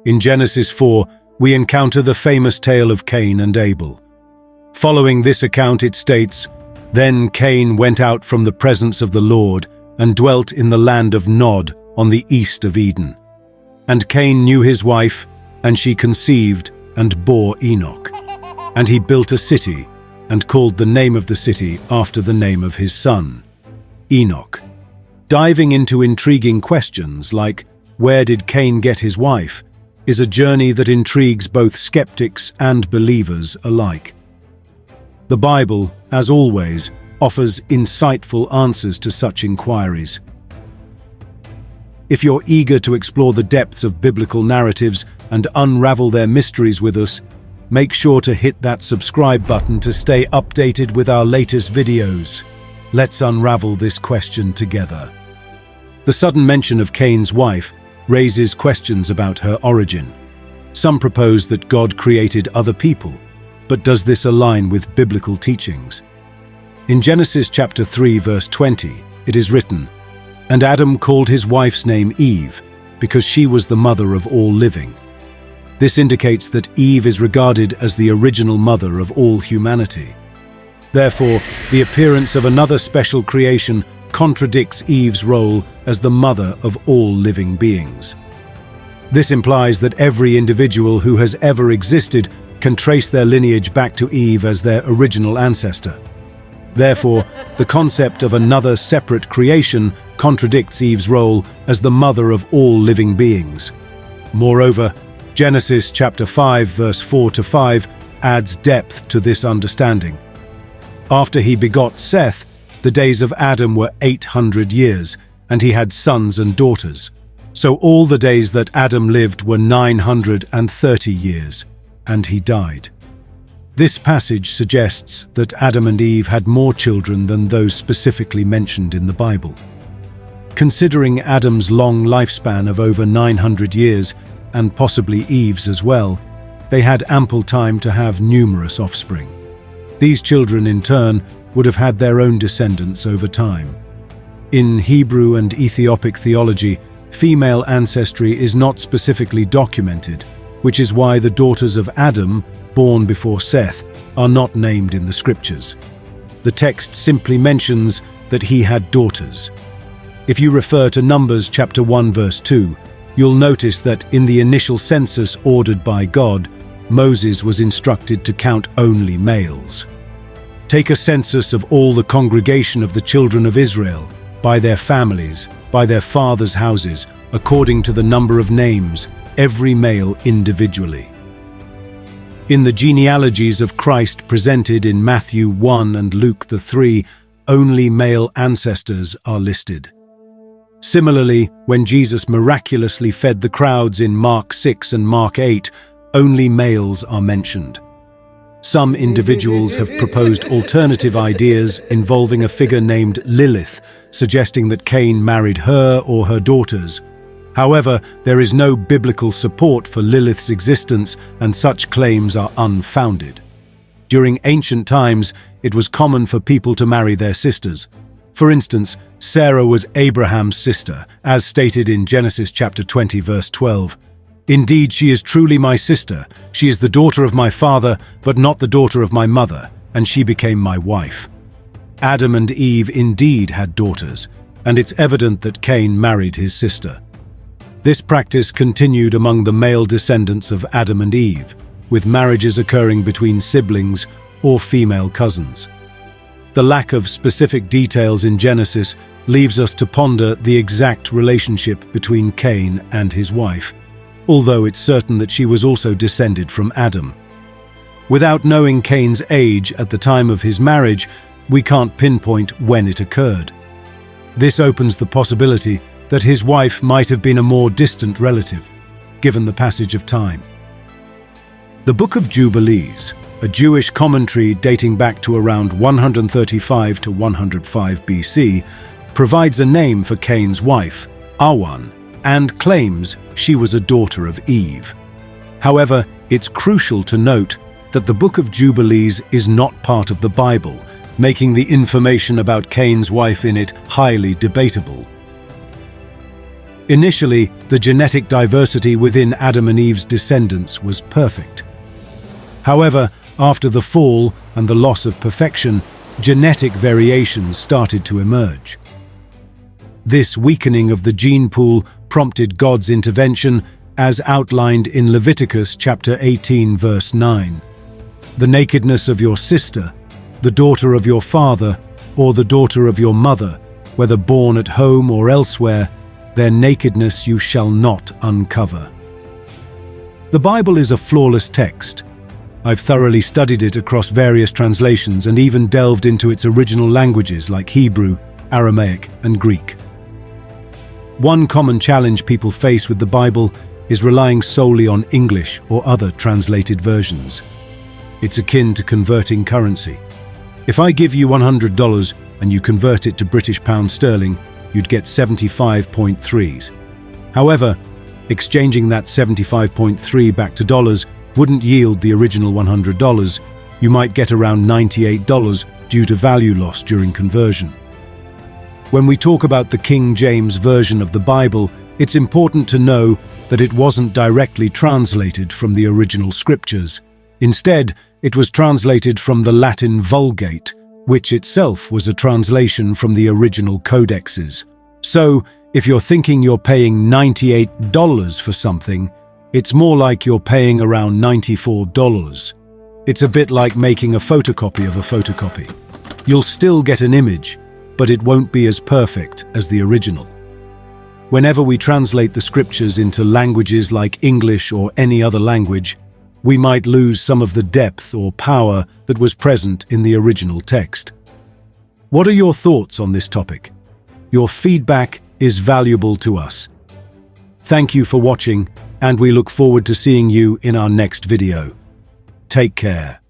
In Genesis 4, we encounter the famous tale of Cain and Abel. Following this account, it states, "Then Cain went out from the presence of the Lord and dwelt in the land of Nod on the east of Eden. And Cain knew his wife, and she conceived and bore Enoch. And he built a city and called the name of the city after the name of his son, Enoch." Diving into intriguing questions like, where did Cain get his wife, is a journey that intrigues both skeptics and believers alike. The Bible, as always, offers insightful answers to such inquiries. If you're eager to explore the depths of biblical narratives and unravel their mysteries with us, make sure to hit that subscribe button to stay updated with our latest videos. Let's unravel this question together. The sudden mention of Cain's wife raises questions about her origin. Some propose that God created other people, but does this align with biblical teachings? In Genesis chapter 3, verse 20, it is written, "And Adam called his wife's name Eve, because she was the mother of all living." This indicates that Eve is regarded as the original mother of all humanity. Therefore, the appearance of another special creation contradicts Eve's role as the mother of all living beings. This implies that every individual who has ever existed can trace their lineage back to Eve as their original ancestor. Therefore, the concept of another separate creation contradicts Eve's role as the mother of all living beings. Moreover, Genesis chapter 5, verse 4-5 adds depth to this understanding. After he begot Seth, the days of Adam were 800 years, and he had sons and daughters. So all the days that Adam lived were 930 years, and he died. This passage suggests that Adam and Eve had more children than those specifically mentioned in the Bible. Considering Adam's long lifespan of over 900 years, and possibly Eve's as well, they had ample time to have numerous offspring. These children, in turn, would have had their own descendants over time. In Hebrew and Ethiopic theology, female ancestry is not specifically documented, which is why the daughters of Adam, born before Seth, are not named in the scriptures. The text simply mentions that he had daughters. If you refer to Numbers chapter 1 verse 2, you'll notice that in the initial census ordered by God, Moses was instructed to count only males. Take a census of all the congregation of the children of Israel, by their families, by their fathers' houses, according to the number of names, every male individually. In the genealogies of Christ presented in Matthew 1 and Luke 3, only male ancestors are listed. Similarly, when Jesus miraculously fed the crowds in Mark 6 and Mark 8, only males are mentioned. Some individuals have proposed alternative ideas involving a figure named Lilith, suggesting that Cain married her or her daughters. However, there is no biblical support for Lilith's existence, and such claims are unfounded. During ancient times, it was common for people to marry their sisters. For instance, Sarah was Abraham's sister, as stated in Genesis chapter 20, verse 12. "Indeed, she is truly my sister. She is the daughter of my father, but not the daughter of my mother, and she became my wife." Adam and Eve indeed had daughters, and it's evident that Cain married his sister. This practice continued among the male descendants of Adam and Eve, with marriages occurring between siblings or female cousins. The lack of specific details in Genesis leaves us to ponder the exact relationship between Cain and his wife, although it's certain that she was also descended from Adam. Without knowing Cain's age at the time of his marriage, we can't pinpoint when it occurred. This opens the possibility that his wife might have been a more distant relative, given the passage of time. The Book of Jubilees, a Jewish commentary dating back to around 135 to 105 BC, provides a name for Cain's wife, Awan, and claims she was a daughter of Eve. However, it's crucial to note that the Book of Jubilees is not part of the Bible, making the information about Cain's wife in it highly debatable. Initially, the genetic diversity within Adam and Eve's descendants was perfect. However, after the fall and the loss of perfection, genetic variations started to emerge. This weakening of the gene pool prompted God's intervention, as outlined in Leviticus chapter 18, verse 9. The nakedness of your sister, the daughter of your father, or the daughter of your mother, whether born at home or elsewhere, their nakedness you shall not uncover. The Bible is a flawless text. I've thoroughly studied it across various translations and even delved into its original languages like Hebrew, Aramaic, and Greek. One common challenge people face with the Bible is relying solely on English or other translated versions. It's akin to converting currency. If I give you $100 and you convert it to British pound sterling, you'd get 75.3s. However, exchanging that 75.3 back to dollars wouldn't yield the original $100. You might get around $98 due to value loss during conversion. When we talk about the King James Version of the Bible, it's important to know that it wasn't directly translated from the original scriptures. Instead, it was translated from the Latin Vulgate, which itself was a translation from the original codexes. So, if you're thinking you're paying $98 for something, it's more like you're paying around $94. It's a bit like making a photocopy of a photocopy. You'll still get an image, but it won't be as perfect as the original. Whenever we translate the scriptures into languages like English or any other language, we might lose some of the depth or power that was present in the original text. What are your thoughts on this topic? Your feedback is valuable to us. Thank you for watching, and we look forward to seeing you in our next video. Take care.